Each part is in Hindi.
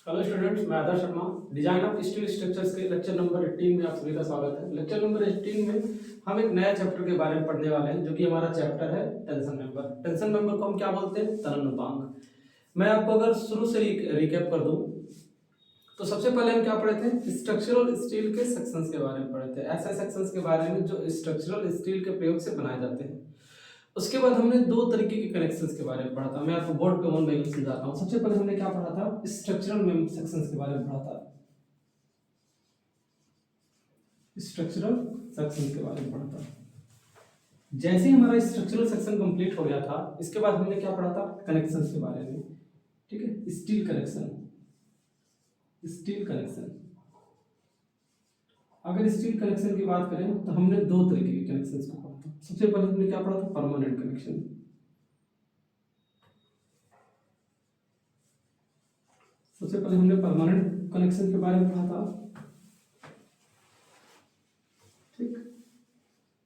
हेलो स्टूडेंट्स, मैं Adarsh Sharma. Design of steel structures के लेक्चर नंबर 18 में आप सभी का स्वागत है। लेक्चर नंबर 18 में हम एक नया चैप्टर के बारे में पढ़ने वाले हैं, जो कि हमारा चैप्टर है टेंशन मेंबर। टेंशन मेंबर को हम क्या बोलते हैं? तनन उपांग। मैं आपको अगर शुरू से रिकैप कर दूं तो सबसे पहले हम क्या पढ़े थे? स्ट्रक्चरल स्टील के सेक्शंस के बारे में पढ़े थे, ऐसे सेक्शंस के बारे में जो स्ट्रक्चरल स्टील के प्रयोग से बनाए जाते हैं। उसके बाद हमने दो तरीके के कनेक्शंस के बारे में पढ़ा था। मैं आपको बोर्ड पे वन बाय वन समझाता हूँ। सबसे पहले हमने क्या पढ़ा था? स्ट्रक्चरल सेक्शंस के बारे में पढ़ा था। स्ट्रक्चरल सेक्शंस के बारे में पढ़ा था। जैसे ही हमारा स्ट्रक्चरल सेक्शन कंप्लीट हो गया था, इसके बाद हमने क्या पढ़ा था? कनेक्शंस के बारे में। ठीक है, स्टील कनेक्शन। स्टील कनेक्शन, अगर स्टील कनेक्शन की बात करें तो हमने दो तरीके के कनेक्शंस को पढ़ा था। सबसे पहले हमने क्या पढ़ा था? Permanent connection. सबसे पहले हमने परमानेंट कनेक्शन के बारे में पढ़ा था। ठीक,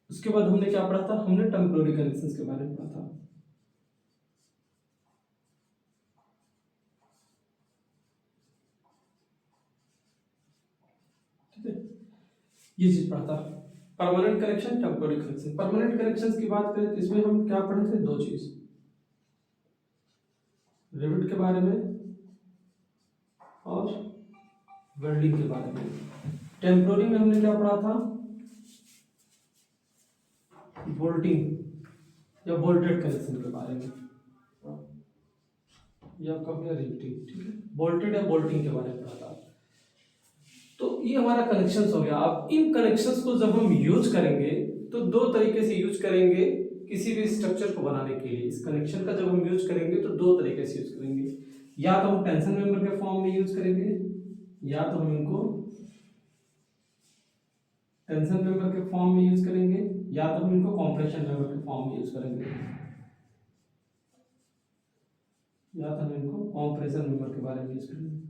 उसके बाद हमने क्या पढ़ा था? हमने टेम्पररी कनेक्शंस के बारे में पढ़ा था। ठीक है, ये चीज पढ़ा था, permanent connection, temporary connection. Permanent connections की बात करें तो इसमें हम क्या पढ़े थे? दो चीज, रिवेट के बारे में और वेल्डिंग के बारे में। टेम्पररी में हमने क्या पढ़ा था? बोल्टिंग या बोल्टेड कनेक्शन के बारे में, या आपका रिवेटिंग। ठीक है, बोल्टेड या बोल्टिंग के बारे में पढ़ा था। तो ये हमारा कनेक्शंस हो गया। अब इन कनेक्शंस को जब हम यूज करेंगे तो दो तरीके से यूज करेंगे किसी भी स्ट्रक्चर को बनाने के लिए। इस कनेक्शन का जब हम यूज करेंगे तो दो तरीके से यूज करेंगे। या तो हम टेंशन मेंबर के फॉर्म में यूज करेंगे, या तो हम इनको टेंशन मेंबर के फॉर्म में यूज करेंगे, या तो हम इनको कॉम्प्रेशन मेंबर के फॉर्म में यूज करेंगे, या तो हम इनको कॉम्प्रेशन मेंबर के बारे में यूज करेंगे।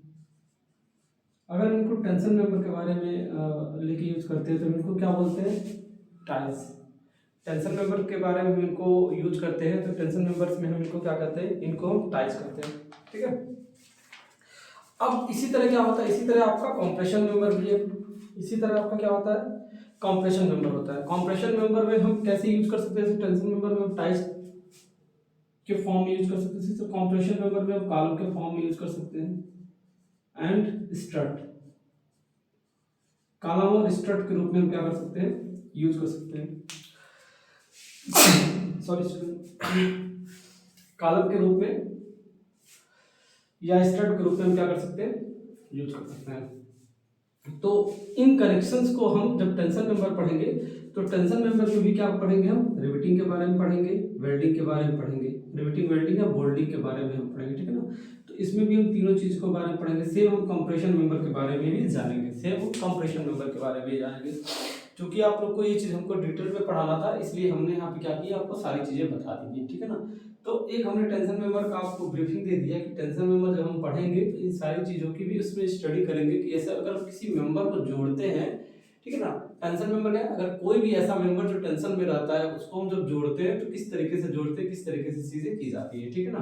अगर इनको टेंशन मेंबर के बारे में लेके यूज करते हैं तो इनको क्या बोलते हैं? टाइल्स। टेंशन मेंबर के बारे में हम इनको यूज करते हैं तो टेंशन मेंबर्स में हम इनको क्या कहते हैं? इनको हम टाइल्स करते हैं। ठीक है, अब इसी तरह क्या होता है? इसी तरह आपका कॉम्प्रेशन मेंबर भी है। इसी तरह आपका क्या होता है? कॉम्प्रेशन मेंबर होता है। कॉम्प्रेशन मेंबर में हम कैसे यूज कर सकते हैं? टेंशन मेंबर में हम टाइल्स के फॉर्म में यूज कर सकते हैं, तो कॉम्प्रेशन मेंबर में हम कॉलम के फॉर्म में यूज कर सकते हैं। एंड स्ट्रट, कॉलम और स्ट्रट के रूप में हम क्या कर सकते हैं? यूज कर सकते हैं। सॉरी स्टूडेंट, कॉलम के रूप में या स्ट्रट के रूप में हम क्या कर सकते हैं? यूज कर सकते हैं। तो इन कनेक्शंस को हम जब टेंशन मेंबर पढ़ेंगे तो टेंशन मेंबर में भी क्या पढ़ेंगे? हम रिवेटिंग के बारे में पढ़ेंगे, वेल्डिंग के बारे में पढ़ेंगे। रिवेटिंग, वेल्डिंग या बोल्डिंग के बारे में हम पढ़ेंगे। ठीक है ना, तो इसमें भी हम तीनों चीज के बारे में पढ़ेंगे। सेम हम कंप्रेशन मेंबर के बारे में भी जानेंगे, सेम हम कंप्रेशन मेंबर के बारे में भी जानेंगे। क्योंकि आप लोग को ये चीज हमको डिटेल में पढ़ाना था, इसलिए हमने यहाँ पे क्या किया, आपको सारी चीजें बता दी। ठीक है ना, तो एक हमने टेंशन मेंबर का आपको ब्रीफिंग दे दिया कि टेंशन मेंबर जब हम पढ़ेंगे तो इन सारी चीजों की भी उसमें स्टडी करेंगे कि ऐसे अगर किसी मेंबर को जोड़ते हैं, ठीक है ना, टेंशन मेंबर क्या, अगर कोई भी ऐसा मेंबर जो टेंशन में रहता है उसको हम जब जोड़ते हैं तो किस तरीके से जोड़ते हैं, किस तरीके से चीजें की जाती है। ठीक है ना,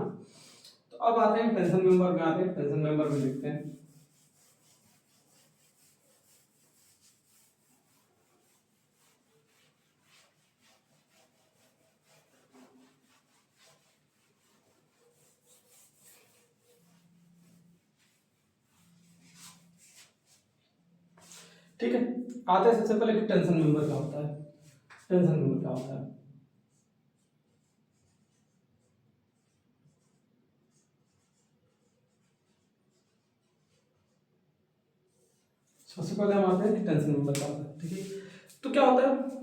तो अब आते हैं टेंशन मेंबर में, आते हैं टेंशन मेंबर में देखते हैं। ठीक है, आते हैं सबसे पहले कि टेंशन मेंबर क्या होता है। टेंशन मेंबर क्या होता है? सबसे पहले हम आते हैं कि टेंशन मेंबर क्या होता है। ठीक है, तो क्या होता है?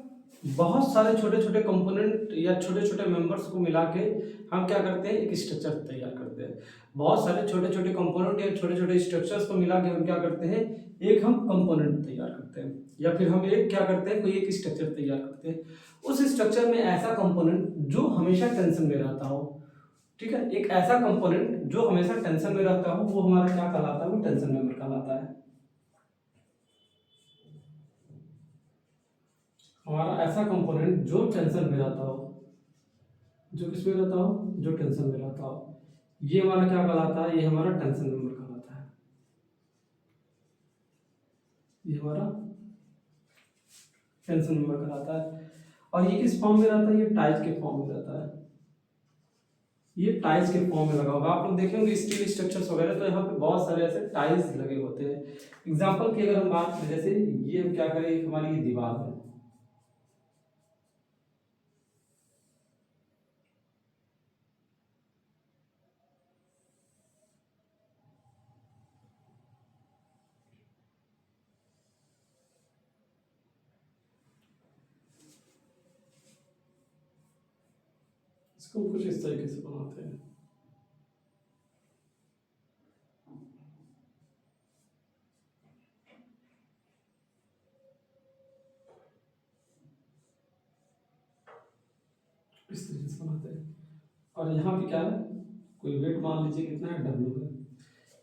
बहुत सारे छोटे छोटे कंपोनेंट या छोटे छोटे मेंबर्स को मिला के हम क्या करते हैं? एक स्ट्रक्चर तैयार करते हैं। बहुत सारे छोटे छोटे कंपोनेंट या छोटे छोटे स्ट्रक्चर्स को मिला के हम क्या करते हैं? एक हम कंपोनेंट तैयार करते हैं, या फिर हम एक क्या करते हैं? कोई एक स्ट्रक्चर तैयार करते हैं। उस स्ट्रक्चर में ऐसा कंपोनेंट जो हमेशा टेंशन में रहता हो, ठीक है, एक ऐसा कंपोनेंट जो हमेशा टेंशन में रहता हो, वो हमारा क्या कहलाता है? वो टेंशन मेंबर कहलाता है। हमारा ऐसा कंपोनेंट जो टेंशन में रहता हो, जो किस में रहता हो? जो टेंशन में रहता हो, ये हमारा क्या कहलाता है? ये हमारा टेंशन मेंबर कहलाता है। ये हमारा टेंशन मेंबर कहलाता है। और ये किस फॉर्म में रहता है? ये टाइज के फॉर्म में रहता है। ये टाइज के फॉर्म में लगा होगा, आप लोग देखेंगे स्टील स्ट्रक्चर्स वगैरह, तो यहाँ पे बहुत सारे ऐसे टाइज लगे होते हैं। एग्जांपल की अगर हम बात करें, जैसे ये हम क्या करें, हमारी ये दीवार है, इसको कुछ इस तरीके से बनाते हैं। इस तरीके से बनाते हैं। और यहाँ पे क्या है, कोई वेट मान लीजिए कितना है, डब्ल्यू है।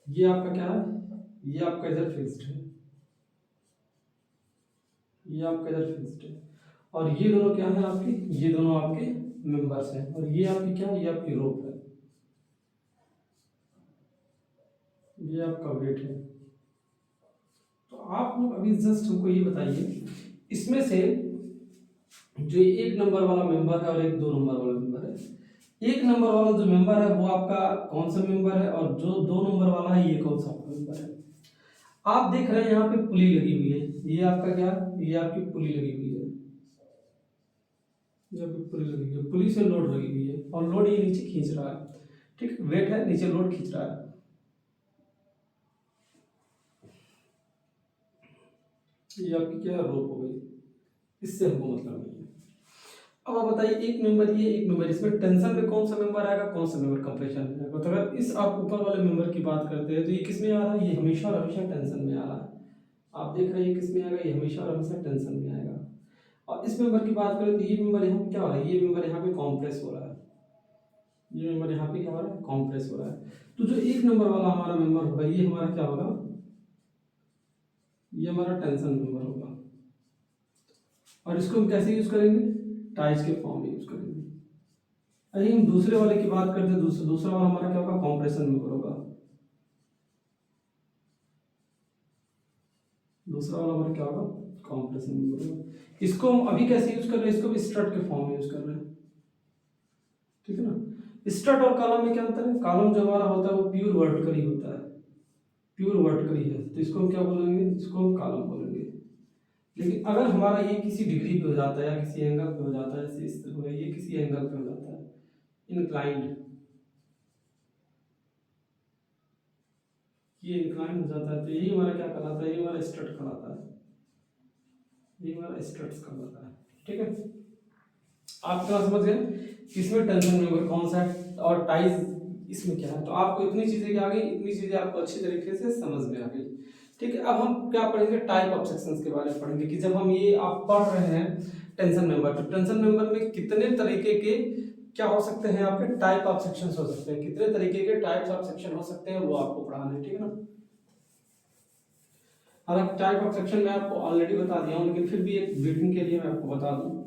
ये आपका क्या है, ये आपका इधर फिक्स्ड है, ये आपका इधर फिक्स्ड है। और ये दोनों क्या है आपके, ये दोनों आपके मेंबर्स हैं। और ये आपकी क्या है, ये आपकी रोप है, ये आपका वेट है। तो आप लोग अभी जस्ट हमको ये बताइए, इसमें से जो एक नंबर वाला मेंबर है और एक दो नंबर वाला मेंबर है, एक नंबर वाला जो मेंबर है वो आपका कौन सा मेंबर है, और जो दो नंबर वाला है ये कौन सा आपका मेंबर है? आप देख रहे हैं यहाँ पे पुली लगी हुई है, ये आपका क्या, ये आपकी पुली लगी हुई है, ये आपकी पुली लगी हुई है, पुली से लोड लगी हुई है, और लोड ये नीचे खींच रहा है, ठीक, वेट है, नीचे लोड खींच रहा है। ये आपकी क्या रोप हो गई, इससे हमको मतलब नहीं है। अब आप बताइए, एक मेंबर ये, एक मेंबर, इसमें टेंशन में कौन सा मेंबर आएगा, कौन सा मेंबर कंप्रेशन में आएगा? तो अगर इस आप ऊपर वाले मेंबर की बात करते हैं तो ये किस में आ रहा है, ये हमेशा और हमेशा टेंशन में आ रहा है। आप देख रहे हैं ये किस में आएगा, ये हमेशा और हमेशा टेंशन में आएगा। और इस मेंबर की बात करें तो ये मेंबर यहाँ पे क्या हो रहा है, ये मेंबर यहाँ पे कॉम्प्रेस हो रहा है, ये मेंबर यहाँ पे क्या हो रहा है, कॉम्प्रेस हो रहा है। तो जो एक नंबर वाला हमारा मेंबर होगा, ये हमारा क्या होगा, ये हमारा टेंशन मेंबर होगा। और इसको हम कैसे यूज करेंगे, टाइज के फॉर्म में यूज करेंगे। अरे हम दूसरे वाले की बात करते हैं, दूसरा वाला हमारा क्या होगा, कॉम्प्रेशन मेंबर होगा। दूसरा वाला हमारा क्या होगा, कॉम्प्रेशन मेंबर होगा। इसको हम अभी कैसे यूज कर रहे हैं, इसको भी स्ट्रट के फॉर्म में यूज कर रहे हैं, ठीक है ना। स्ट्रट और कॉलम में क्या अंतर है, कॉलम जो हमारा होता है वो प्योर वर्टिकली होता है, प्योर वर्टिकली है, तो इसको हम क्या बोलेंगे, इसको हम कॉलम बोलेंगे। लेकिन अगर हमारा ये किसी डिग्री पे हो जाता है या किसी एंगल पे हो जाता है, जैसे इस तरह हो, ये किसी एंगल पे हो जाता है, इंक्लाइंड, ये इंक्लाइन हो जाता है, तो यही हमारा क्या कहलाता है, ये हमारा स्ट्रट कहलाता है, ये हमारा स्ट्रट्स कहलाता है, ठीक है। आप क्या समझ गए कि इसमें टेंशन मेंबर कौन सा है और टाइज इसमें क्या है, तो आपको इतनी चीजें क्या आ गई, इतनी चीजें आपको अच्छी तरीके से समझ में आ गई, ठीक है। अब हम क्या पढ़ेंगे, टाइप ऑफ सेक्शंस के बारे में पढ़ेंगे, कि जब हम ये आप पढ़ रहे हैं टेंशन मेंबर, तो टेंशन मेंबर में कितने तरीके के क्या हो सकते हैं, आपके टाइप ऑफ सेक्शंस हो सकते हैं, कितने तरीके के टाइप्स ऑफ सेक्शन हो सकते हैं, वो आपको पढ़ाना है, ठीक है ना। हालांकि टाइप ऑफ सेक्शन मैं आपको ऑलरेडी बता दिया हूं, लेकिन फिर भी एक ब्रीफिंग के लिए मैं आपको बता दूं।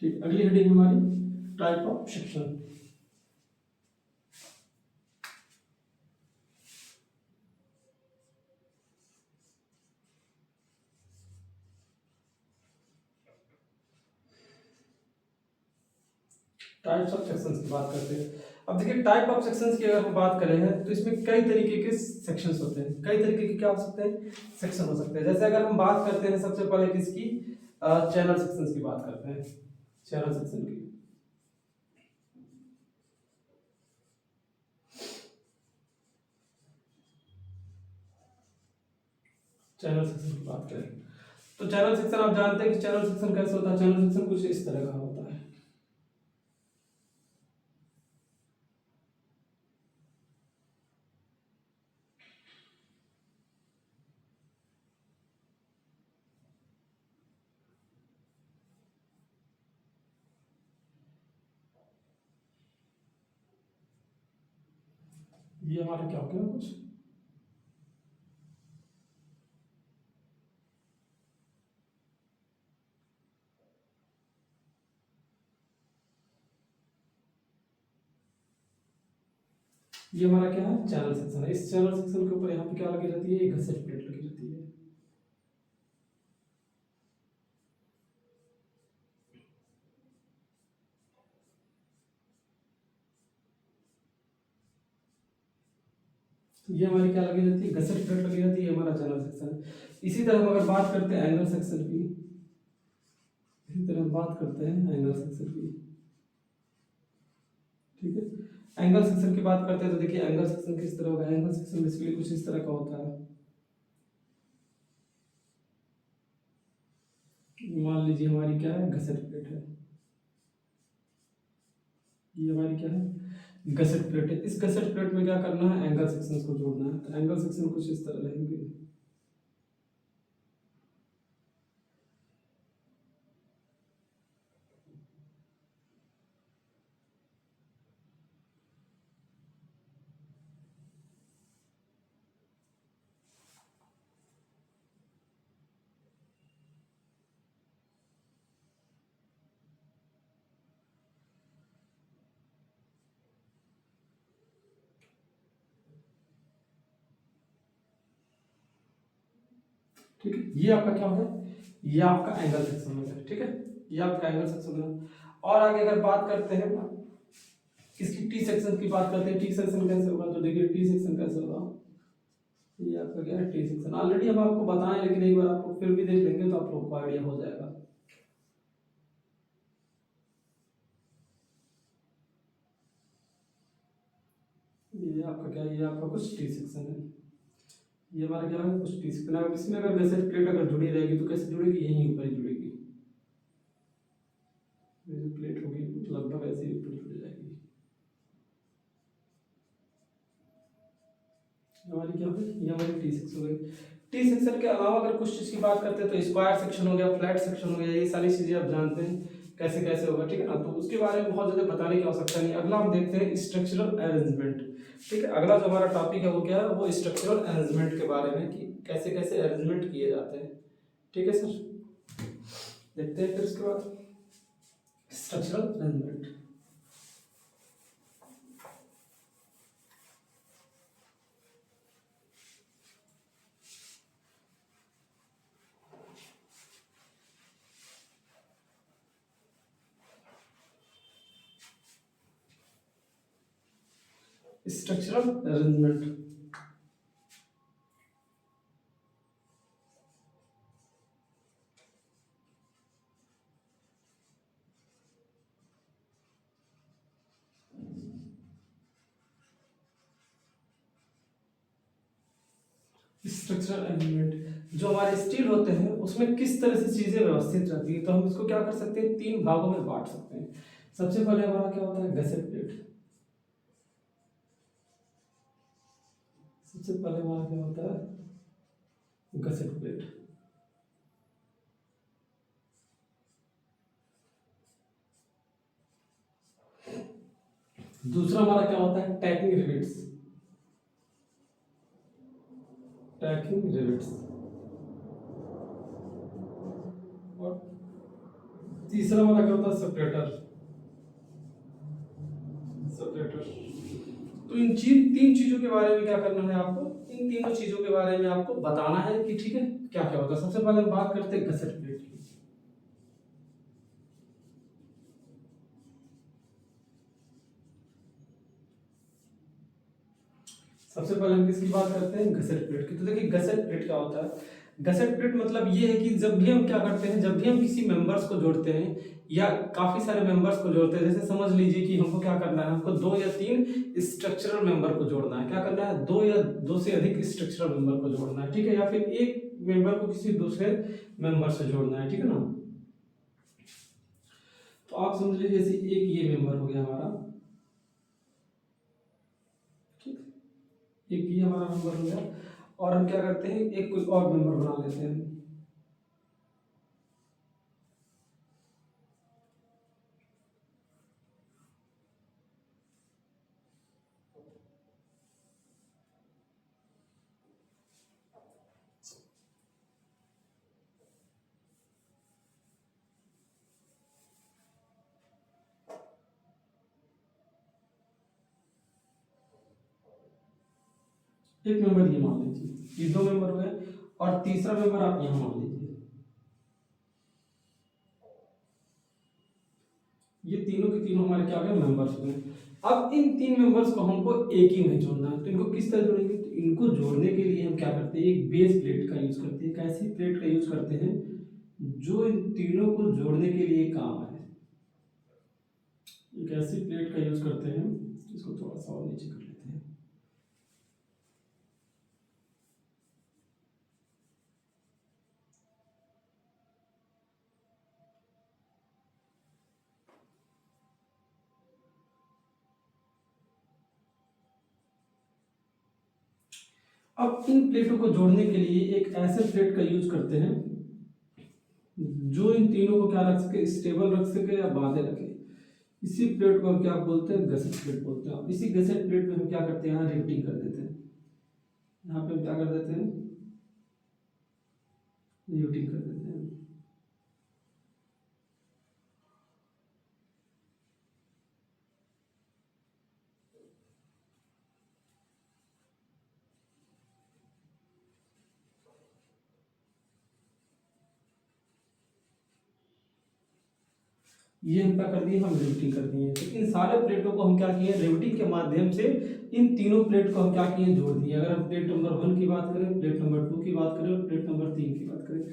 ठीक, अगली हेडिंग हमारी type of section. Types of sections की बात करते हैं। अब देखिए, टाइप ऑफ सेक्शंस की अगर हम बात करें हैं तो इसमें कई तरीके के सेक्शंस होते हैं, कई तरीके के क्या हो सकते हैं, सेक्शन हो सकते हैं। जैसे अगर हम बात करते हैं सबसे पहले किसकी, चैनल सेक्शंस की बात करते हैं, चैनल सेक्शन की। चैनल सेक्शन की बात करें तो चैनल सेक्शन आप जानते हैं कि चैनल सेक्शन कैसे होता है, चैनल सेक्शन कुछ इस तरह का होता है। ये हमारा क्या हो गया कुछ, ये हमारा क्या है, चैनल सेक्शन है। इस चैनल सेक्शन के ऊपर यहाँ पे क्या लगी रहती है, एक गसेट प्लेट लगी रहती है। ये हमारी क्या लगी रहती है, गसेट प्लेट लगी रहती है, ये हमारा चैनल सेक्शन है। इसी तरह हम अगर बात करते हैं एंगल सेक्शन की, इसी तरह हम बात करते हैं एंगल सेक्शन की, ठीक है। एंगल सेक्शन की बात करते हैं तो देखिए एंगल सेक्शन किस तरह होगा, एंगल सेक्शन बेसिकली कुछ इस तरह का होता है। मान लीजिए हमारी क्या है, गसेट प्लेट है, ये हमारी क्या है, गसेट प्लेट है। इस गसेट प्लेट में क्या करना है, एंगल सेक्शन को जोड़ना है। तो एंगल सेक्शन कुछ इस तरह रहेंगे, ठीक है। ये आपका क्या होगा, ये आपका एंगल सेक्शन हो गया, ठीक है। ये आपका एंगल सेक्शन हो। और आगे अगर बात करते हैं इसकी टी सेक्शन की बात करते हैं, टी सेक्शन कैसे होगा, तो देखिए टी सेक्शन कैसे होगा, ये आपका क्या है, टी सेक्शन। ऑलरेडी हम आपको बताएं लेकिन एक बार आपको फिर भी देख लेंगे तो आप लोग को आइडिया हो जाएगा। ये आपका क्या है, ये आपका कुछ टी सेक्शन है, ये हमारा क्या है, कुछ टी सेक्शन। अब इसमें अगर गसेट प्लेट अगर जुड़ी रहेगी तो कैसे जुड़ेगी, यहीं ऊपर ही जुड़ेगी। ये जो प्लेट होगी लगभग ऐसे ही ऊपर जुड़ जाएगी। हमारी क्या होगी, ये हमारी टी सेक्शन हो गई। टी सेक्शन के अलावा अगर कुछ चीज़ की बात करते हैं तो स्क्वायर सेक्शन हो गया, फ्लैट सेक्शन हो गया, ये सारी चीज़ें आप जानते हैं कैसे कैसे होगा, ठीक है ना। तो उसके बारे में बहुत ज़्यादा बताने की आवश्यकता नहीं। अगला हम देखते हैं स्ट्रक्चरल अरेंजमेंट, ठीक है। अगला जो हमारा टॉपिक है वो क्या है, वो स्ट्रक्चरल अरेंजमेंट के बारे में कि कैसे कैसे अरेंजमेंट किए जाते हैं, ठीक है सर। देखते हैं फिर उसके बाद structural arrangement. Structural arrangement, structural arrangement जो हमारे स्टील होते हैं उसमें किस तरह से चीजें व्यवस्थित रहती है, तो हम इसको क्या कर सकते हैं, तीन भागों में बांट सकते हैं। सबसे पहले हमारा क्या होता है, गसेट प्लेट। सबसे पहले हमारा क्या होता है, गसेट प्लेट। दूसरा हमारा क्या होता है, टैकिंग रिवेट्स। Tacking rivets. और तीसरा हमारा क्या होता है, सेपरेटर। सेपरेटर। तो इन तीन चीजों के बारे में क्या करना है आपको, इन तीनों चीजों के बारे में आपको बताना है कि ठीक है क्या क्या होता है। सबसे पहले हम बात करते हैं गसेट प्लेट की। सबसे पहले हम किसकी बात करते हैं, गसेट प्लेट की। तो देखिए गसेट प्लेट क्या होता है, गसेट प्लेट मतलब ये है कि जब भी हम क्या करते हैं, जब भी हम किसी मेंबर्स को जोड़ते हैं या काफी सारे मेंबर्स को जोड़ते हैं, जैसे समझ लीजिए कि हमको क्या करना है, हमको दो या तीन स्ट्रक्चरल मेंबर को जोड़ना है। क्या करना है, दो या दो से अधिक स्ट्रक्चरल मेंबर को जोड़ना है, ठीक है। या फिर एक मेंबर को किसी दूसरे मेंबर से जोड़ना है, ठीक है ना। तो आप समझ लीजिए जैसे एक ये मेंबर हो गया हमारा, ठीक, एक ये हमारा मेंबर हो गया। और हम क्या करते हैं, एक कोई और मेंबर बना लेते हैं। एक मेंबर ये मान लीजिए, ये दो मेंबर हो गए, और तीसरा मेंबर आप यहाँ मान लीजिए। ये तीनों के तीनों हमारे क्या हो गए, मेंबर्स हो गए। अब इन तीन मेंबर्स को हमको एक ही में जोड़ना है, तो इनको किस तरह जोड़ेंगे, तो इनको जोड़ने के लिए हम क्या करते हैं, एक बेस प्लेट का यूज करते हैं। एक ऐसी प्लेट का यूज करते हैं जो इन तीनों को जोड़ने के लिए काम आए। एक ऐसी प्लेट का यूज करते हैं, इसको थोड़ा सा और नीचे कर लेते हैं। अब इन प्लेटों को जोड़ने के लिए एक ऐसे प्लेट का यूज करते हैं जो इन तीनों को क्या रख सके, स्टेबल रख सके या बांधे रखे। इसी प्लेट को हम क्या बोलते हैं, गसेट प्लेट बोलते हैं। इसी गसेट प्लेट में हम क्या करते हैं, यहाँ रिवेटिंग कर देते हैं। यहाँ पे हम क्या कर देते हैं, रिवेटिंग कर देते हैं। ये हम क्या कर दिए, हम रिवेटिंग कर दिए। तो इन सारे प्लेटों को हम क्या किए, रिवेटिंग के माध्यम से इन तीनों प्लेट को हम क्या किए, जोड़ दिए। अगर हम प्लेट नंबर 1 की बात करें, प्लेट नंबर 2 की बात करें, और प्लेट नंबर 3 की बात करें,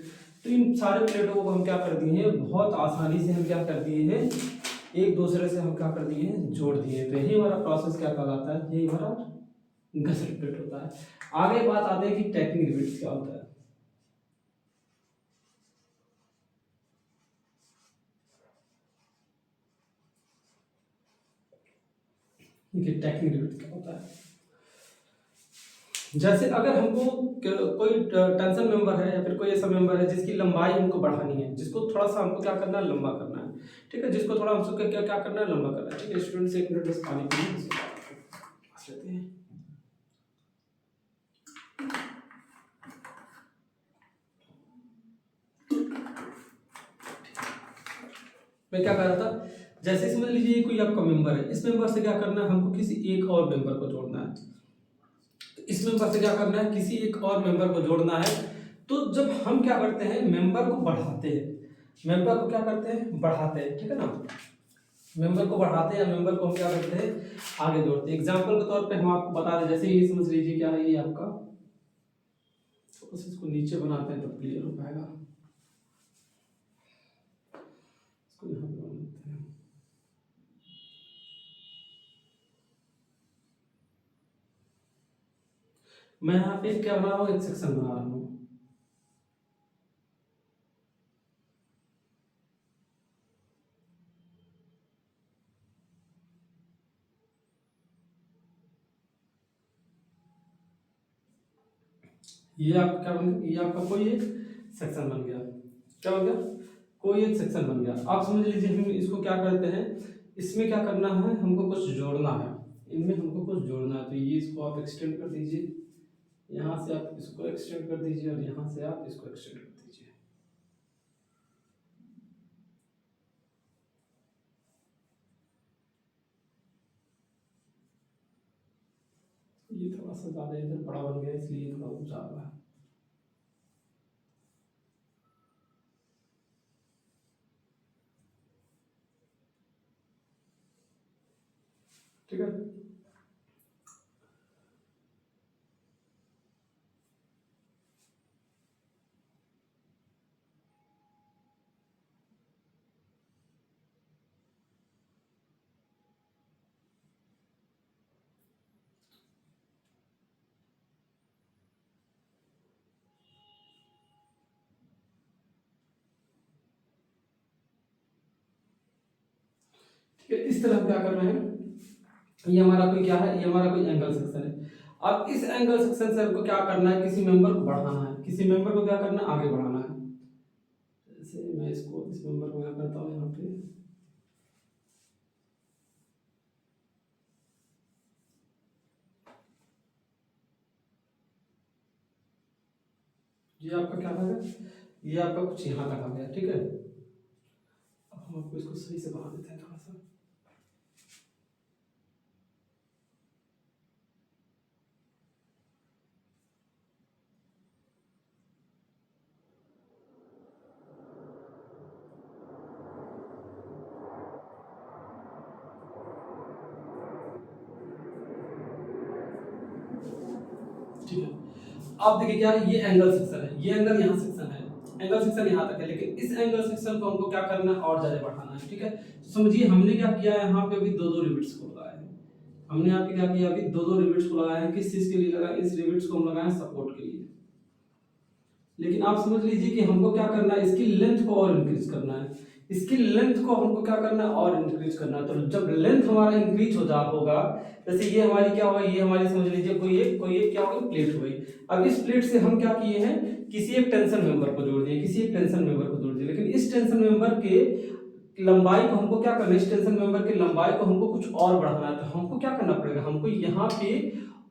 तो इन सारे प्लेटों को हम क्या कर दिए हैं, बहुत आसानी से हम क्या कर दिए हैं, एक दूसरे से हम क्या कर दिए हैं, जोड़ दिए। तो यही हमारा प्रोसेस क्या कहलाता है, यही हमारा गसेट प्लेट होता है। आगे बात आते हैं कि टैकिंग रिवेट्स क्या होता है। देखिए टैकिंग रिवेट क्या होता है, जैसे अगर हमको कोई टेंशन मेंबर है या फिर कोई ऐसा मेंबर है जिसकी लंबाई हमको बढ़ानी है, जिसको थोड़ा सा हमको क्या करना है, लंबा करना है, ठीक है, जिसको थोड़ा हमको क्या क्या करना है, लंबा करना है, ठीक है। स्टूडेंट से एक मिनट बस पानी पीने लेते हैं। मैं क्या कह रहा था, जैसे समझ लीजिए कोई आपका मेंबर है, इस मेंबर से क्या करना है, हमको किसी एक और मेंबर को जोड़ना है। तो इस मेंबर से क्या करना है, किसी एक और मेंबर को जोड़ना है। तो जब हम क्या करते हैं, मेंबर को बढ़ाते हैं, मेंबर को क्या करते हैं, बढ़ाते हैं, ठीक है ना। मेंबर को बढ़ाते हैं या मेंबर को हम क्या करते हैं, आगे जोड़ते हैं। एग्जाम्पल के तौर पे हम आपको बता दें, जैसे ये समझ लीजिए क्या है, ये आपका, तो इसको नीचे बनाते हैं तो क्लियर हो पाएगा। इसको यहाँ पे बना देते हैं। मैं यहाँ पे क्या बना रहा हूँ, एक सेक्शन बना रहा हूँ। ये आपका क्या बन गया, ये आपका कोई एक सेक्शन बन गया। क्या बन गया, कोई एक सेक्शन बन गया। आप समझ लीजिए हम इसको क्या करते हैं, इसमें क्या करना है, हमको कुछ जोड़ना है, इनमें हमको कुछ जोड़ना है। तो ये इसको आप एक्सटेंड कर दीजिए, यहाँ से आप इसको एक्सटेंड कर दीजिए, और यहाँ से आप इसको एक्सटेंड कर दीजिए। ये थोड़ा सा ज़्यादा इधर बड़ा बन गया, इसलिए थोड़ा ऊंचा आ रहा है। ठीक है, ठीक है। इस तरह हम क्या कर रहे हैं, ये हमारा कोई क्या है, ये हमारा कोई एंगल सेक्शन है। अब इस एंगल सेक्शन से हमको क्या करना है, किसी मेंबर को बढ़ाना है, किसी मेंबर को क्या करना है, आगे बढ़ाना है। जैसे मैं इसको, इस मेंबर को क्या करता हूँ, यहाँ पे ये आपका क्या था, ये आपका कुछ यहाँ तक आ गया, ठीक है। अब हम आपको इसको सही से बना देते हैं थोड़ा सा। अब देखिए क्या है, ये एंगल सेक्शन है, ये एंगल यहाँ सेक्शन है, एंगल सेक्शन यहाँ तक है, लेकिन इस एंगल सेक्शन को हमको क्या करना है, और ज्यादा बढ़ाना है। ठीक है, तो समझिए हमने क्या किया है, यहाँ पे अभी दो दो रिविट्स को लगाया है। हमने यहाँ पे क्या किया, अभी दो दो रिविट्स को लगाया है। किस चीज के लिए लगाया, इस रिविट्स को हम लगाए सपोर्ट के लिए। लेकिन आप समझ लीजिए कि हमको क्या करना है, इसकी लेंथ को और इंक्रीज करना है। इसकी लेंथ को हमको क्या करना है, और इंक्रीज करना है। तो जब लेंथ हमारा इंक्रीज हो जा होगा, जैसे ये हमारी क्या होगा, ये हमारी समझ लीजिए कोई एक क्या होगी, प्लेट हो गई। अब इस प्लेट से हम क्या किए हैं, किसी एक टेंशन मेंबर को जोड़ दिए, किसी एक टेंशन मेंबर को जोड़ दिए। लेकिन इस टेंशन मेंबर के लंबाई को हमको क्या करना है, इस टेंशन मेंबर की लंबाई को हमको कुछ और बढ़ाना है। तो हमको क्या करना पड़ेगा, हमको यहाँ पे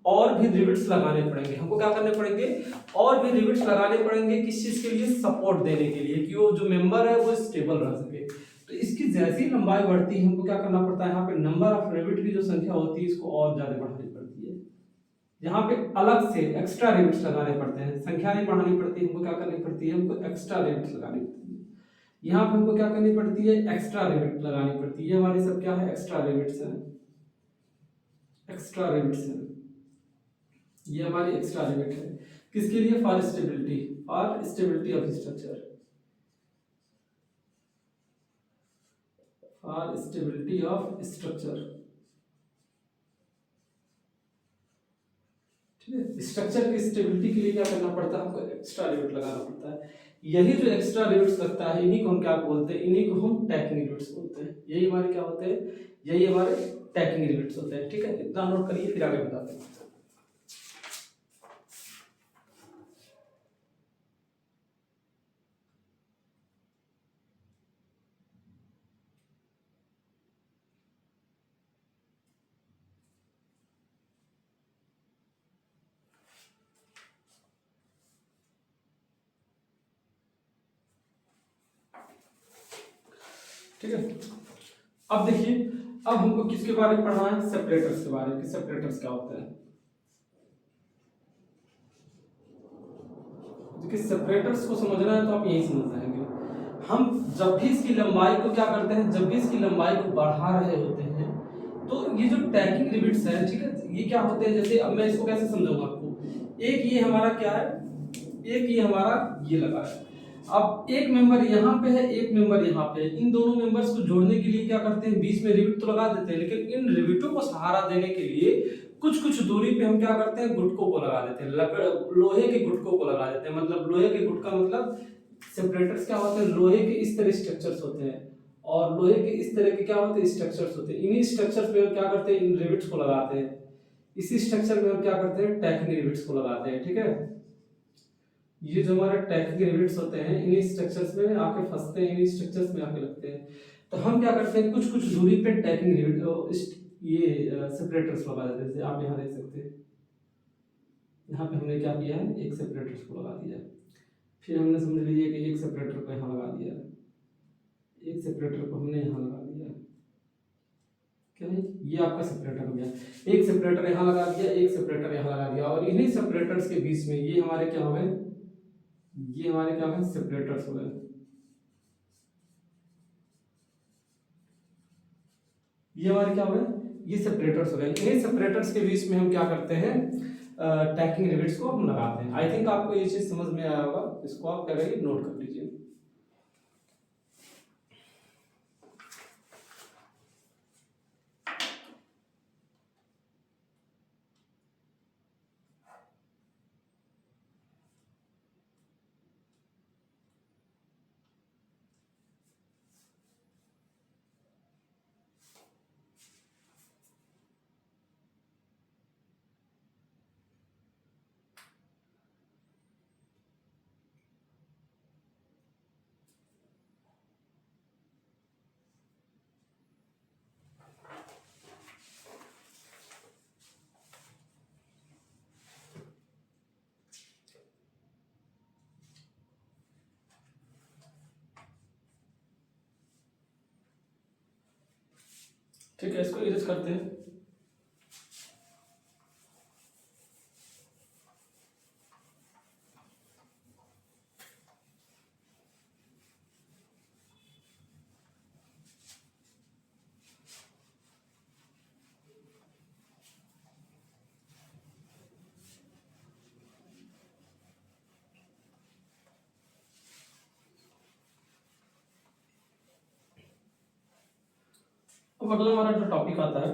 और भी रिविट्स लगाने पड़ेंगे। हमको क्या करने पड़ेंगे, और भी रिविट्स लगाने पड़ेंगे। किस चीज के लिए, सपोर्ट देने के लिए, कि वो जो मेंबर है वो स्टेबल रह सके। तो इसकी जैसी लंबाई बढ़ती है, हमको क्या करना पड़ता है, यहाँ पे नंबर ऑफ रिविट की जो संख्या होती है इसको और ज्यादा बढ़ानी पड़ती है। यहाँ पे अलग से एक्स्ट्रा रिविट्स लगाने पड़ते हैं, संख्या नहीं बढ़ानी पड़ती, हमको क्या करनी पड़ती है, हमको एक्स्ट्रा रिविट्स लगानी पड़ती है। यहाँ पे हमको क्या करनी पड़ती है, एक्स्ट्रा रिविट लगानी पड़ती है। ये हमारी सब क्या है, एक्स्ट्रा रिविट्स है, एक्स्ट्रा रिविट्स है। ये हमारी एक्स्ट्रा रिविट है, किसके लिए, for stability, for stability of structure, for stability of structure. ठीक है, स्ट्रक्चर की स्टेबिलिटी के लिए क्या करना पड़ता है, हमको एक्स्ट्रा रिविट लगाना पड़ता है। यही जो एक्स्ट्रा रिविट्स लगता है, इन्हीं को हम क्या बोलते हैं, इन्हीं को हम टैकिंग रिविट्स बोलते हैं। यही हमारे क्या होते हैं, यही हमारे टैकिंग रिविट्स होते हैं। ठीक है, इतना नोट करिए, फिर आगे बताते हैं। ठीक है, अब देखिए, अब हमको किसके बारे में पढ़ना है, सेपरेटर्स के बारे में, कि सेपरेटर्स क्या होते हैं। देखिए, सेपरेटर्स को समझना है तो आप यही समझ जाएंगे। हम जब भी इसकी लंबाई को क्या करते हैं, जब भी इसकी लंबाई को बढ़ा रहे होते हैं, तो ये जो टैकिंग रिविट्स है, ठीक है, ये क्या होते हैं, जैसे अब मैं इसको कैसे समझाऊंगा आपको। एक ये हमारा क्या है, एक ये हमारा ये लगा है। अब एक मेंबर यहाँ पे है, एक मेंबर यहाँ पे है। इन दोनों मेंबर्स को जोड़ने के लिए क्या करते हैं, बीच में रिविट तो लगा देते हैं, लेकिन इन रिविटों को सहारा देने के लिए कुछ कुछ दूरी पे हम क्या करते हैं, गुटकों को लगा देते हैं, लोहे के गुटकों को लगा देते हैं। मतलब लोहे के गुटका मतलब सेपरेटर्स क्या होते हैं, लोहे के इस तरह स्ट्रक्चर्स होते हैं, और लोहे के इस तरह के क्या होते हैं, स्ट्रक्चर्स होते हैं। इन्हीं स्ट्रक्चर्स में हम क्या करते हैं, इन रिविट्स को लगाते हैं। इसी स्ट्रक्चर में हम क्या करते हैं, टैकिंग रिविट्स को लगाते हैं। ठीक है, ये जो हमारे टैकिंग रिविट्स होते हैं, इन्हीं स्ट्रक्चर्स में आके फंसते हैं, इन्हीं स्ट्रक्चर्स में आके लगते हैं। तो हम क्या करते हैं, कुछ कुछ दूरी पे टैकिंग रिविट ये सेपरेटर्स लगा देते हैं। जैसे आप यहाँ देख सकते हैं, यहाँ पे हमने क्या किया है, एक सेपरेटर्स को लगा दिया। फिर हमने समझ लीजिए कि एक सेपरेटर को यहाँ लगा दिया, एक सेपरेटर को हमने यहाँ लगा दिया। क्या है, ये आपका सेपरेटर हो गया। एक सेपरेटर यहाँ लगा दिया, एक सेपरेटर यहाँ लगा दिया, और इन्हीं सेपरेटर्स के बीच में ये हमारे क्या हो गए, ये हमारे क्या है, सेपरेटर्स हो गए। ये हमारे क्या हो गए, ये सेपरेटर्स हो गए। इन्हीं सेपरेटर्स के बीच में हम क्या करते हैं, टैकिंग रिविट्स को हम लगाते हैं। आई थिंक आपको ये चीज समझ में आया होगा, इसको आप क्या करिए, नोट कर लीजिए। ठीक है, इसको इरेज करते हैं। अब अगला हमारा जो टॉपिक आता है,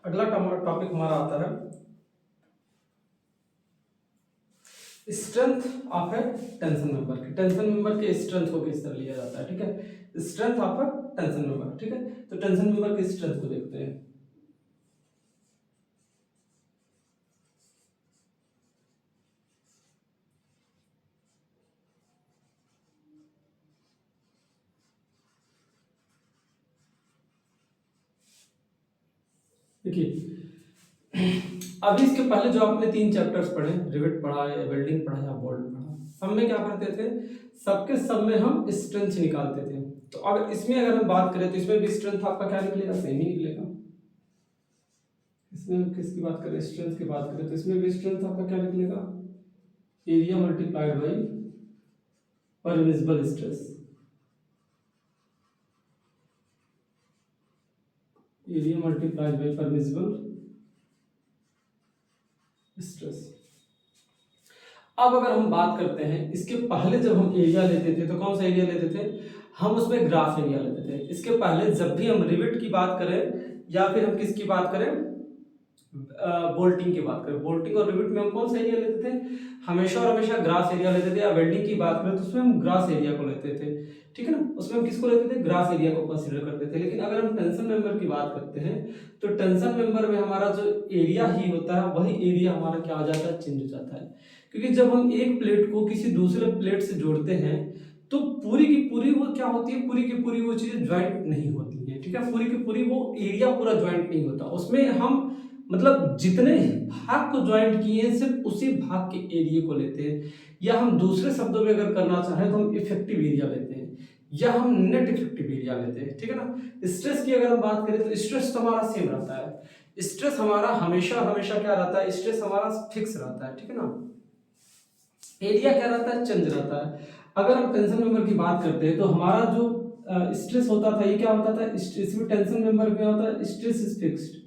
अगला टॉपिक हमारा आता है strength of A tension member की। टेंशन मेंबर के स्ट्रेंथ को किस तरह लिया जाता है, ठीक है, strength of A tension member, ठीक है। तो टेंशन मेंबर के स्ट्रेंथ को देखते हैं। देखिए अभी इसके पहले जो आपने 3 चैप्टर्स पढ़े, रिवेट पढ़ा या वेल्डिंग पढ़ा या बोल्ट पढ़ा, सब में क्या करते थे, सबके सब में हम स्ट्रेंथ निकालते थे। तो अगर इसमें अगर हम बात करें तो इसमें भी स्ट्रेंथ आपका क्या निकलेगा, सेम ही निकलेगा। इसमें हम किसकी बात करें, स्ट्रेंथ की बात करें, तो इसमें भी स्ट्रेंथ आपका क्या निकलेगा, area multiplied by permissible stress. Area multiplied by permissible stress. अब अगर हम बात करते हैं, इसके पहले जब हम एरिया लेते थे तो कौन सा एरिया लेते थे, हम उसमें ग्राफ एरिया लेते थे। इसके पहले जब भी हम रिवेट की बात करें या फिर हम किसकी बात करें, बोल्टिंग की बात करें, बोल्टिंग और रिवेट में हम कौन सा एरिया लेते थे, हमेशा और हमेशा ग्रास एरिया लेते थे। या वेल्डिंग की बात करें तो उसमें हम ग्रास एरिया को लेते थे, ठीक है ना, उसमें हम किसको लेते थे, ग्रास एरिया को कंसीडर करते थे। लेकिन अगर हम टेंशन मेंबर की बात करते हैं तो टेंशन मेंबर में हमारा जो एरिया ही होता है वही एरिया हमारा क्या आ जाता है, चेंज हो जाता है। क्योंकि जब हम एक प्लेट को किसी दूसरे प्लेट से जोड़ते हैं तो पूरी की पूरी वो क्या होती है, पूरी की पूरी वो चीजें ज्वाइंट नहीं होती है, ठीक है, पूरी की पूरी वो एरिया पूरा ज्वाइंट नहीं होता। उसमें हम मतलब जितने भाग को ज्वाइंट किए हैं सिर्फ उसी भाग के एरिया को लेते हैं। या हम दूसरे शब्दों में अगर करना चाहें तो हम इफेक्टिव एरिया लेते हैं या हम नेट इफेक्टिव एरिया लेते हैं, ठीक है ना। स्ट्रेस की अगर हम बात करें तो स्ट्रेस तो हमारा सेम रहता है, स्ट्रेस हमारा हमेशा हमेशा क्या रहता है, स्ट्रेस हमारा फिक्स रहता है, ठीक है ना। एरिया क्या रहता है, चेंज रहता है। अगर हम टेंशन मेंबर की बात करते हैं तो हमारा जो स्ट्रेस होता था, ये क्या होता था, इसमें टेंशन मेंबर क्या होता है, स्ट्रेस इज फिक्स्ड।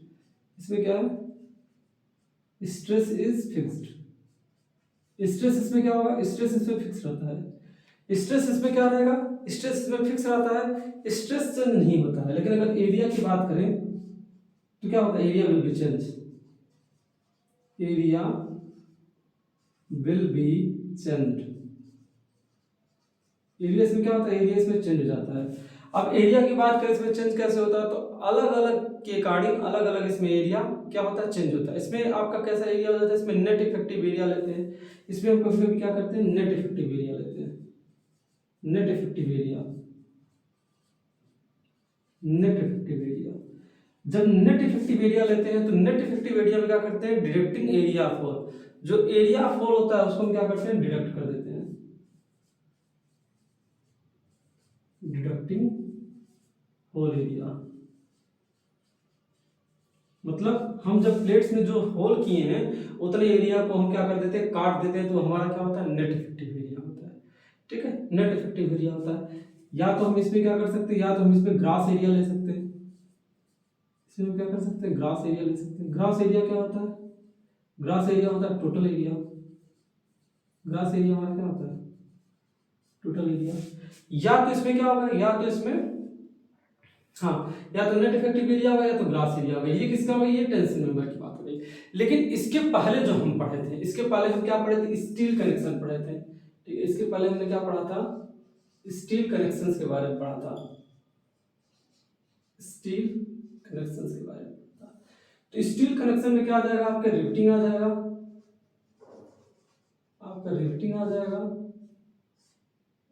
इसमें क्या है, स्ट्रेस इज फिक्स्ड। स्ट्रेस इसमें क्या होगा, स्ट्रेस इसमें फिक्स रहता है। स्ट्रेस इसमें क्या रहेगा, स्ट्रेस इसमें फिक्स रहता है, स्ट्रेस चेंज नहीं होता है। लेकिन अगर एरिया की बात करें तो क्या होता है, area will be change, area will be change. Area इसमें क्या होता है, एरिया इसमें चेंज हो जाता है। अब एरिया की बात करें इसमें चेंज कैसे होता है, तो अलग अलग के अकॉर्डिंग अलग अलग इसमें एरिया क्या होता है, चेंज होता है। इसमें आपका कैसा एरिया हो जाता है, इसमें नेट इफेक्टिव एरिया लेते हैं। इसमें हम कभी कभी क्या करते हैं, नेट इफेक्टिव एरिया लेते हैं, net effective area, net effective area. जब नेट इफेक्टिव एरिया लेते हैं तो नेट इफेक्टिव एरिया में क्या करते हैं, डिडक्टिंग एरिया फॉर, जो एरिया फॉर होता है उसको हम क्या करते हैं, डिडक्ट कर देते हैं, डिडक्टिंग होल एरिया। मतलब हम जब प्लेट्स में जो होल किए हैं उतने एरिया को हम क्या कर देते हैं, काट देते हैं, तो हमारा क्या होता है, नेट इफेक्टिव एरिया होता है, ठीक है, नेट इफेक्टिव एरिया होता है। या तो हम इसमें क्या कर सकते हैं, या तो हम इसमें ग्रास एरिया ले सकते हैं, इसमें हम क्या कर सकते हैं, ग्रास एरिया ले सकते हैं। ग्रास एरिया क्या होता है, ग्रास एरिया होता है टोटल एरिया, ग्रास एरिया हमारा क्या होता है, टोटल एरिया। या तो इसमें क्या होगा, या तो इसमें हाँ, या तो नेट इफेक्टिव एरिया होगा या तो ग्रास एरिया होगा। ये किसका होगा, ये टेंशन मेंबर की बात हो गई। लेकिन इसके पहले जो हम पढ़े थे, इसके पहले हम क्या पढ़े थे, स्टील कनेक्शन पढ़े थे, ठीक है। इसके पहले हमने क्या पढ़ा था, स्टील कनेक्शंस के बारे में पढ़ा था, स्टील कनेक्शंस के बारे में पढ़ा था। तो स्टील कनेक्शन में क्या आ जाएगा, आपका रिवेटिंग आ जाएगा, आपका रिवेटिंग आ जाएगा,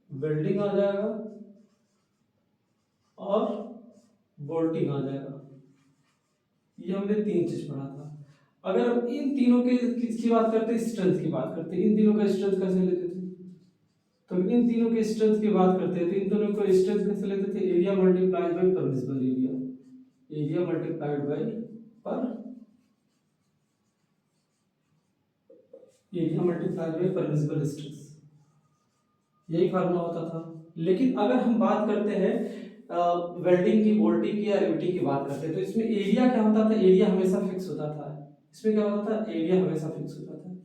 वेल्डिंग आ जाएगा और बोल्टिंग आ जाएगा। ये हमने 3 चीज पढ़ा था। अगर हम इन तीनों के किसकी बात करते हैं, स्ट्रेंथ की बात करते हैं, इन तीनों का स्ट्रेंथ कैसे लेते थे, तो इन तीनों के स्ट्रेंथ की बात करते हैं तो इन दोनों को स्ट्रेंथ कैसे लेते थे, area multiplied by permissible area, area multiplied by पर area multiplied by permissible stress, यही फार्मूला होता था। लेकिन अगर हम बात करते हैं वेल्डिंग की, बोल्टिंग की या रिवेटिंग की बात करते हैं तो इसमें एरिया क्या होता था, एरिया हमेशा फिक्स होता था। इसमें क्या होता था, एरिया हमेशा फिक्स होता था,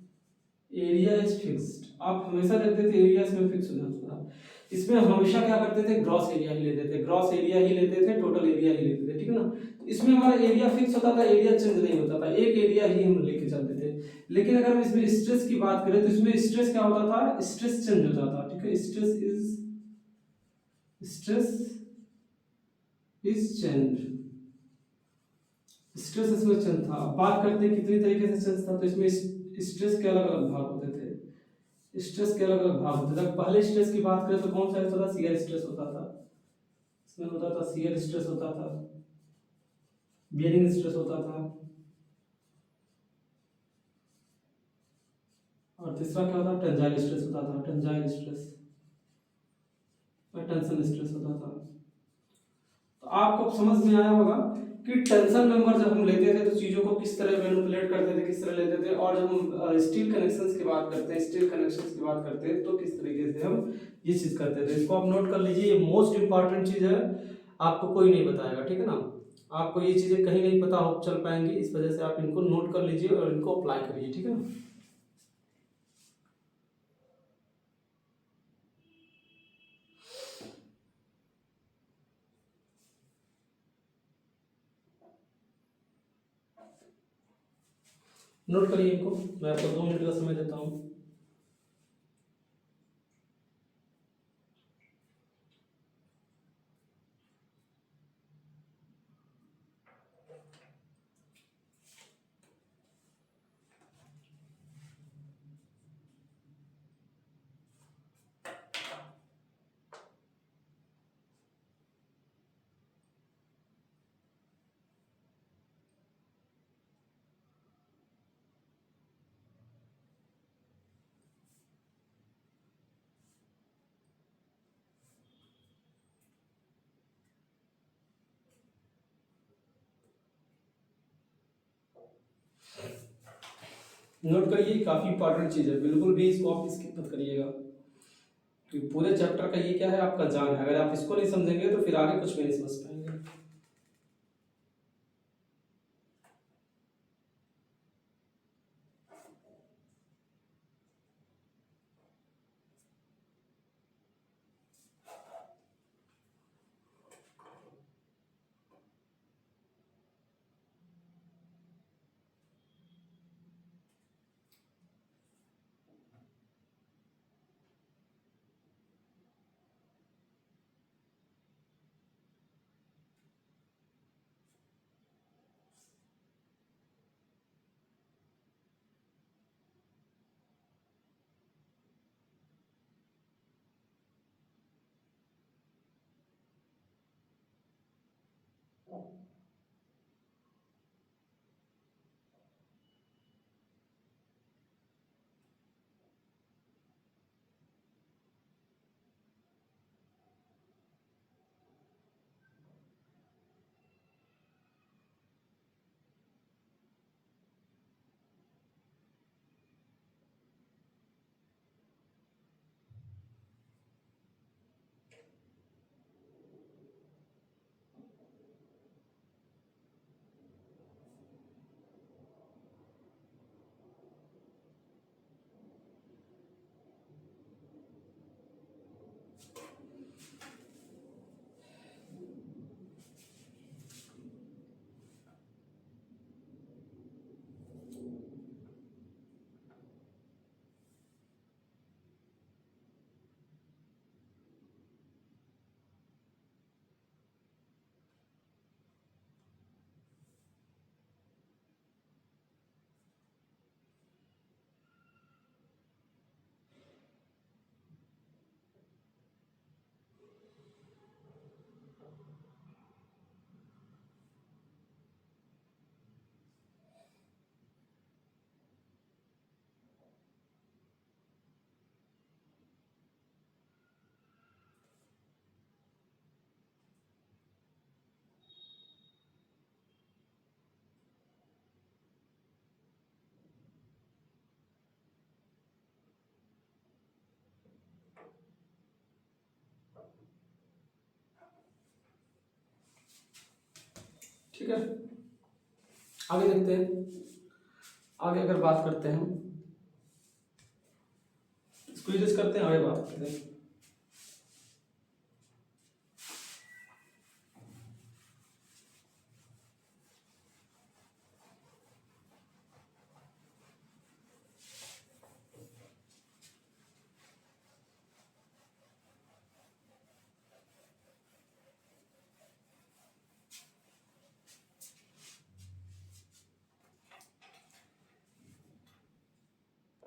एरिया इज फिक्स्ड। आप हमेशा देखते थे एरिया इसमें फिक्स हो जाता था। इसमें हम हमेशा क्या करते थे, ग्रॉस एरिया ही लेते थे, ग्रॉस एरिया ही लेते थे, टोटल एरिया ही लेते थे, ठीक है ना। तो इसमें हमारा एरिया फिक्स होता था, एरिया चेंज नहीं होता था, एक एरिया ही हम लेके चलते थे। लेकिन अगर हम इसमें स्ट्रेस की बात करें तो इसमें स्ट्रेस क्या होता था, स्ट्रेस चेंज होता था, ठीक है। स्ट्रेस इज चेंज, स्ट्रेस इसमें चेंज था। अब बात करते हैं कितनी तरीके से चेंज था, तो इसमें स्ट्रेस के अलग अलग भाग होते थे, स्ट्रेस के अलग अलग भाग होते थे। पहले स्ट्रेस की बात करें तो कौन सा होता था, शियर स्ट्रेस होता था, इसमें होता था शियर स्ट्रेस होता था, बियरिंग स्ट्रेस होता था, और तीसरा क्या होता था, टेंजाइल स्ट्रेस होता था, टेंजाइल स्ट्रेस और टेंशन स्ट्रेस होता था। तो आपको समझ में आया होगा कि टेंशन मेंबर जब हम लेते थे तो चीज़ों को किस तरह मैनिपुलेट करते थे, किस तरह लेते थे, और जब हम स्टील कनेक्शंस की बात करते हैं, स्टील कनेक्शंस की बात करते हैं तो किस तरीके से हम ये चीज़ करते थे। इसको आप नोट कर लीजिए, ये मोस्ट इंपॉर्टेंट चीज़ है, आपको कोई नहीं बताएगा, ठीक है ना। आपको ये चीज़ें कहीं नहीं पता हो चल पाएंगी, इस वजह से आप इनको नोट कर लीजिए और इनको अप्लाई करिए, ठीक है ना। नोट करिए इनको, मैं आपको 2 मिनट का समय देता हूँ। नोट करिए, काफ़ी इंपॉर्टेंट चीज़ है, बिल्कुल भी इसको आप स्किप मत करिएगा, क्योंकि पूरे चैप्टर का ये क्या है, आपका जान है। अगर आप इसको नहीं समझेंगे तो फिर आगे कुछ भी नहीं समझ पाएंगे। ठीक है, आगे देखते हैं। आगे अगर बात करते हैं हम, इसको यूज करते हैं, आगे बात करते हैं।